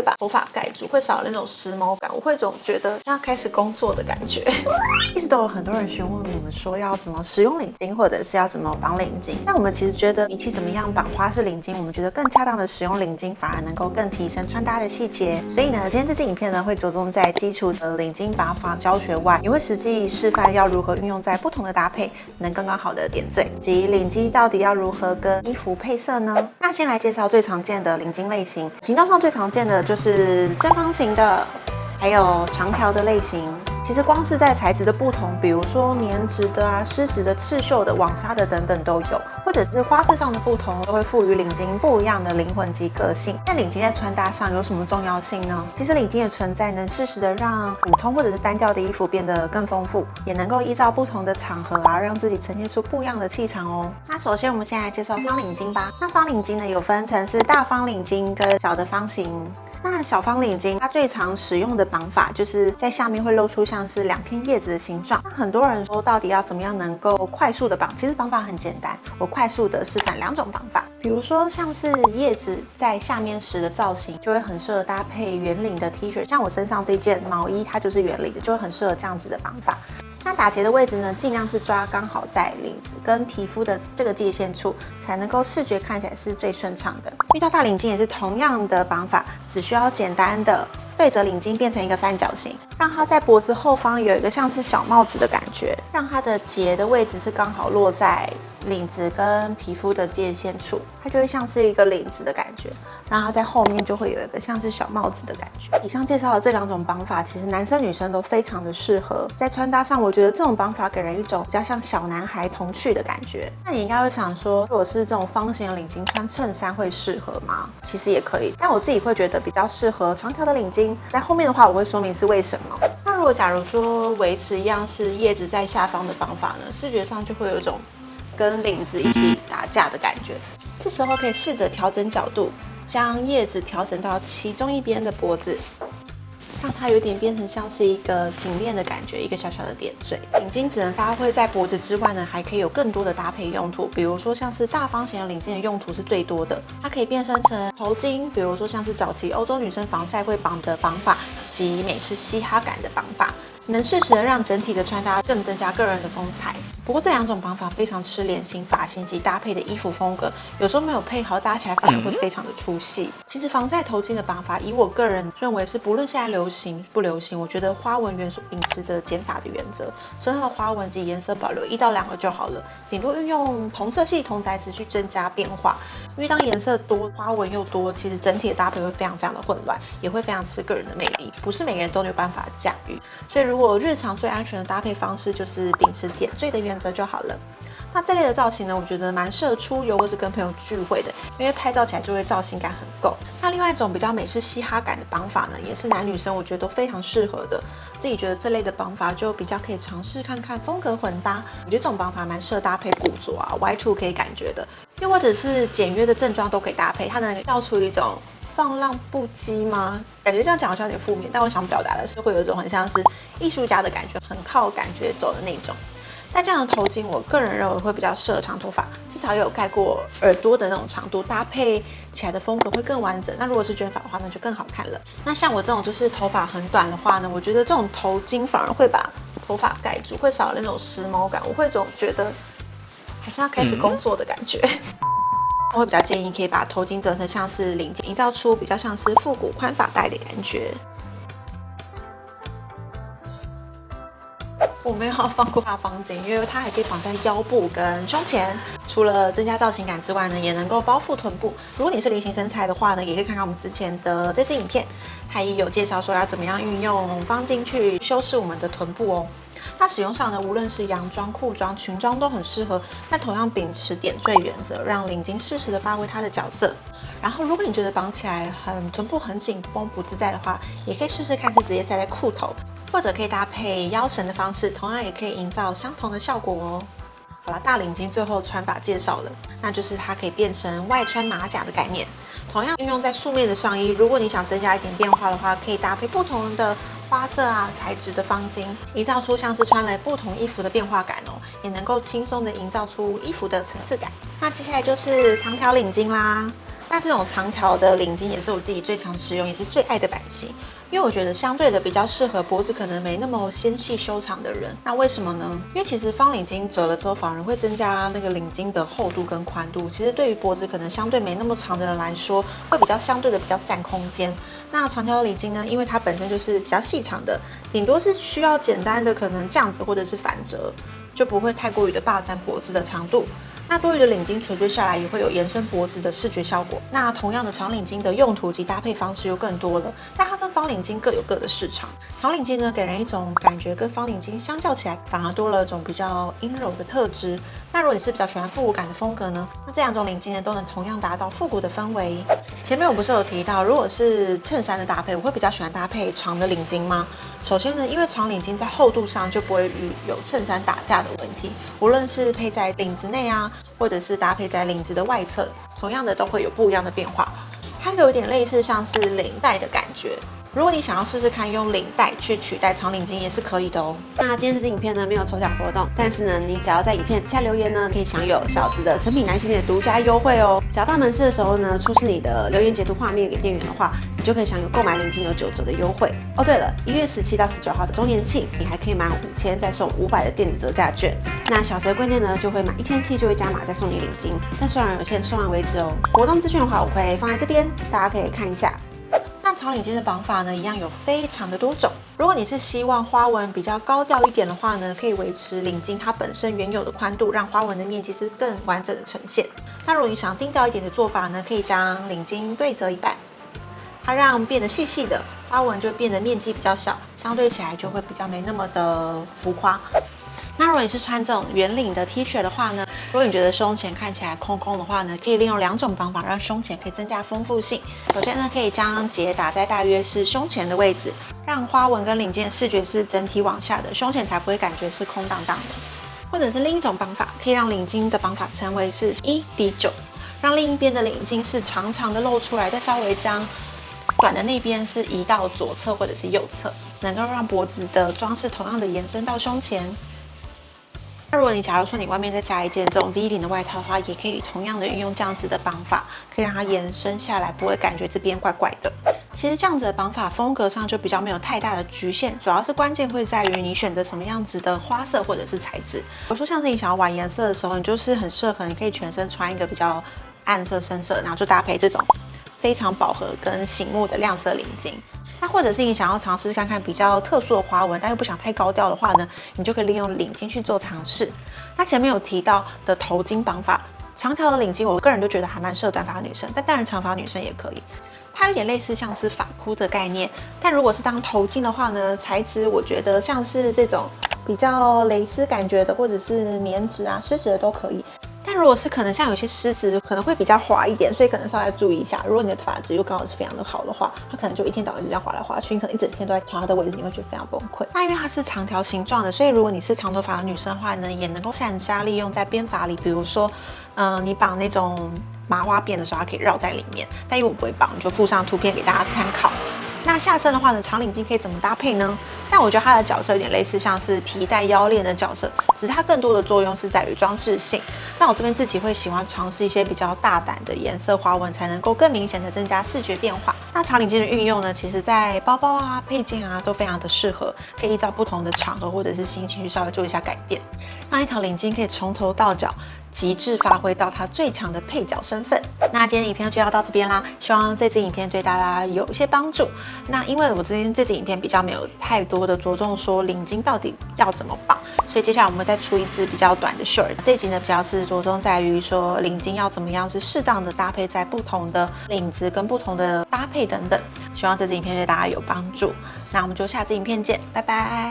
会把头发盖住，会少了那种时髦感，我会总觉得要开始工作的感觉。一直都有很多人询问我们说要怎么使用领巾，或者是要怎么绑领巾。但我们其实觉得，比起怎么样绑花式领巾，我们觉得更恰当的使用领巾，反而能够更提升穿搭的细节。所以呢，今天这支影片呢，会着重在基础的领巾绑法教学外，也会实际示范要如何运用在不同的搭配，能刚刚好的点缀。及领巾到底要如何跟衣服配色呢？那先来介绍最常见的领巾类型。行动上最常见的就是正方形的，还有长条的类型。其实光是在材质的不同，比如说棉质的啊、丝质的、刺绣的、网纱的等等都有，或者是花色上的不同，都会赋予领巾不一样的灵魂及个性。那领巾在穿搭上有什么重要性呢？其实领巾的存在能适时的让普通或者是单调的衣服变得更丰富，也能够依照不同的场合啊，让自己呈现出不一样的气场哦。那首先我们先来介绍方领巾吧。那方领巾呢有分成是大方领巾跟小的方形。那小方领巾它最常使用的绑法就是在下面会露出像是两片叶子的形状。那很多人说到底要怎么样能够快速的绑，其实绑法很简单，我快速的示范两种绑法。比如说像是叶子在下面时的造型，就会很适合搭配圆领的 T 恤，像我身上这件毛衣它就是圆领的，就会很适合这样子的绑法。那打结的位置呢，尽量是抓刚好在领子跟皮肤的这个界限处，才能够视觉看起来是最顺畅的。遇到大领巾也是同样的绑法，只需要简单的对折领巾变成一个三角形，让它在脖子后方有一个像是小帽子的感觉，让它的结的位置是刚好落在领子跟皮肤的界限处，它就会像是一个领子的感觉，然后它在后面就会有一个像是小帽子的感觉。以上介绍的这两种绑法，其实男生女生都非常的适合。在穿搭上，我觉得这种绑法给人一种比较像小男孩童趣的感觉。那你应该会想说，如果是这种方形的领巾，穿衬衫会适合吗？其实也可以，但我自己会觉得比较适合长条的领巾。在后面的话，我会说明是为什么。那如果假如说维持一样是叶子在下方的绑法呢，视觉上就会有一种跟领子一起打架的感觉。这时候可以试着调整角度，将叶子调整到其中一边的脖子，让它有点变成像是一个颈链的感觉，一个小小的点缀。领巾只能发挥在脖子之外呢，还可以有更多的搭配用途。比如说像是大方形的领巾的用途是最多的，它可以变身成头巾，比如说像是早期欧洲女生防晒会绑的绑法及美式嘻哈感的绑法。能适时的让整体的穿搭更增加个人的风采。不过这两种绑法非常吃脸型、发型及搭配的衣服风格，有时候没有配好，搭起来反而会非常的出戏。其实防晒头巾的绑法，以我个人认为是不论现在流行不流行，我觉得花纹元素秉持着减法的原则，身上的花纹及颜色保留1到2个就好了，顶多运用同色系、同材质去增加变化。因为当颜色多、花纹又多，其实整体的搭配会非常的混乱，也会非常吃个人的魅力，不是每个人都有办法驾驭。所以如果日常最安全的搭配方式就是秉持点缀的原则就好了。那这类的造型呢，我觉得蛮适合出游或是跟朋友聚会的，因为拍照起来就会造型感很够。那另外一种比较美式嘻哈感的绑法呢，也是男女生我觉得都非常适合的。自己觉得这类的绑法就比较可以尝试看看风格混搭，我觉得这种绑法蛮适合搭配古着啊、Y2可以感觉的，又或者是简约的正装都可以搭配，它能造出一种放浪不羁吗？感觉这样讲好像有点负面，但我想表达的是会有一种很像是艺术家的感觉，很靠感觉走的那种。但这样的头巾，我个人认为会比较适合长头发，至少有盖过耳朵的那种长度，搭配起来的风格会更完整。那如果是卷发的话，那就更好看了。那像我这种就是头发很短的话呢，我觉得这种头巾反而会把头发盖住，会少了那种时髦感，我会总觉得好像要开始工作的感觉。我会比较建议可以把头巾折成像是领结，营造出比较像是复古宽发带的感觉。我没有要放过大方巾，因为它还可以绑在腰部跟胸前，除了增加造型感之外呢，也能够包覆臀部。如果你是梨形身材的话呢，也可以看看我们之前的这支影片，它也有介绍说要怎么样运用方巾去修饰我们的臀部哦。那使用上呢，无论是洋装、裤装、裙装都很适合，但同样秉持点缀原则，让领巾适时的发挥它的角色。然后，如果你觉得绑起来臀部很紧绷不自在的话，也可以试试看是直接塞在裤头，或者可以搭配腰绳的方式，同样也可以营造相同的效果哦。好了，大领巾最后穿法介绍了，那就是它可以变成外穿马甲的概念，同样运用在素面的上衣。如果你想增加一点变化的话，可以搭配不同的花色啊、材质的方巾，营造出像是穿了不同衣服的变化感哦，也能够轻松的营造出衣服的层次感。那接下来就是长条领巾啦。那这种长条的领巾也是我自己最常使用，也是最爱的版型。因为我觉得相对的比较适合脖子可能没那么纤细修长的人。那为什么呢？因为其实方领巾折了之后，反而会增加那个领巾的厚度跟宽度。其实对于脖子可能相对没那么长的人来说，会比较相对的比较占空间。那长条领巾呢，因为它本身就是比较细长的，顶多是需要简单的可能这样子或者是反折，就不会太过于的霸占脖子的长度。那多余的领巾垂坠下来也会有延伸脖子的视觉效果。那同样的长领巾的用途及搭配方式又更多了，但它跟方领巾各有各的市场。长领巾呢，给人一种感觉跟方领巾相较起来，反而多了一种比较阴柔的特质。那如果你是比较喜欢复古感的风格呢，那这两种领巾呢，都能同样达到复古的氛围。前面我不是有提到，如果是衬衫的搭配，我会比较喜欢搭配长的领巾吗？首先呢，因为长领巾在厚度上就不会有衬衫打架的问题，无论是配在领子内啊，或者是搭配在领子的外侧，同样的都会有不一样的变化。它有一点类似像是领带的感觉。如果你想要试试看用领带去取代长领巾也是可以的哦。那今天这支影片呢没有抽奖活动，但是呢你只要在影片底下留言呢，可以享有小资的成品男性的独家优惠哦。只要到门市的时候呢，出示你的留言截图画面给店员的话，你就可以享有购买领巾有9折的优惠哦。对了，1月17到19号的周年庆，你还可以满5000再送500的电子折价券。那小则贵店呢就会满1700就会加码再送你领巾，但数量有限，送完为止哦。活动资讯的话我会放在这边，大家可以看一下。那长领巾的绑法呢，一样有非常的多种。如果你是希望花纹比较高调一点的话呢，可以维持领巾它本身原有的宽度，让花纹的面积是更完整的呈现。那如果你想定调一点的做法呢，可以将领巾对折一半，它让变得细细的，花纹就变得面积比较小，相对起来就会比较没那么的浮夸。那如果你是穿这种圆领的 T 恤的话呢，如果你觉得胸前看起来空空的话呢，可以利用2种方法让胸前可以增加丰富性。首先呢，可以将结打在大约是胸前的位置，让花纹跟领巾的视觉是整体往下的，胸前才不会感觉是空荡荡的。或者是另一种绑法，可以让领巾的绑法成为是1:9，让另一边的领巾是长长的露出来，再稍微将短的那边是移到左侧或者是右侧，能够让脖子的装饰同样的延伸到胸前。那如果你假如说你外面再加一件这种 V 领的外套的话，也可以同样的运用这样子的绑法，可以让它延伸下来，不会感觉这边怪怪的。其实这样子的绑法风格上就比较没有太大的局限，主要是关键会在于你选择什么样子的花色或者是材质。比如说像是你想要玩颜色的时候，你就是很适合，你可以全身穿一个比较暗色深色，然后就搭配这种非常饱和跟醒目的亮色领巾。那或者是你想要尝试看看比较特殊的花纹，但又不想太高调的话呢，你就可以利用领巾去做尝试。那前面有提到的头巾绑法，长条的领巾，我个人就觉得还蛮适合短发女生，但当然长发女生也可以。它有点类似像是发箍的概念，但如果是当头巾的话呢，材质我觉得像是这种比较蕾丝感觉的，或者是棉质啊、丝质的都可以。但如果是可能像有些丝质可能会比较滑一点，所以可能稍微注意一下。如果你的发质又刚好是非常的好的话，它可能就一天到晚一直这样滑来滑去，你可能一整天都在调它的位置，你会觉得非常崩溃。那因为它是长条形状的，所以如果你是长头发的女生的话呢，也能够善加利用在编发里。比如说，你绑那种麻花辫的时候，它可以绕在里面。但因为我不会绑，就附上图片给大家参考。那下身的话呢，长领巾可以怎么搭配呢？但我觉得它的角色有点类似像是皮带腰链的角色，只是它更多的作用是在于装饰性。那我这边自己会喜欢尝试一些比较大胆的颜色花纹，才能够更明显的增加视觉变化。那长领巾的运用呢，其实在包包啊、配件啊都非常的适合，可以依照不同的场合或者是心情去稍微做一下改变，让一条领巾可以从头到脚极致发挥到它最强的配角身份。那今天的影片就要到这边啦，希望这支影片对大家有一些帮助。那因为我这支影片比较没有太多的着重说领巾到底要怎么绑，所以接下来我们会再出一支比较短的 short。这一集呢比较是着重在于说领巾要怎么样是适当的搭配在不同的领子跟不同的搭配等等。希望这支影片对大家有帮助。那我们就下支影片见，拜拜。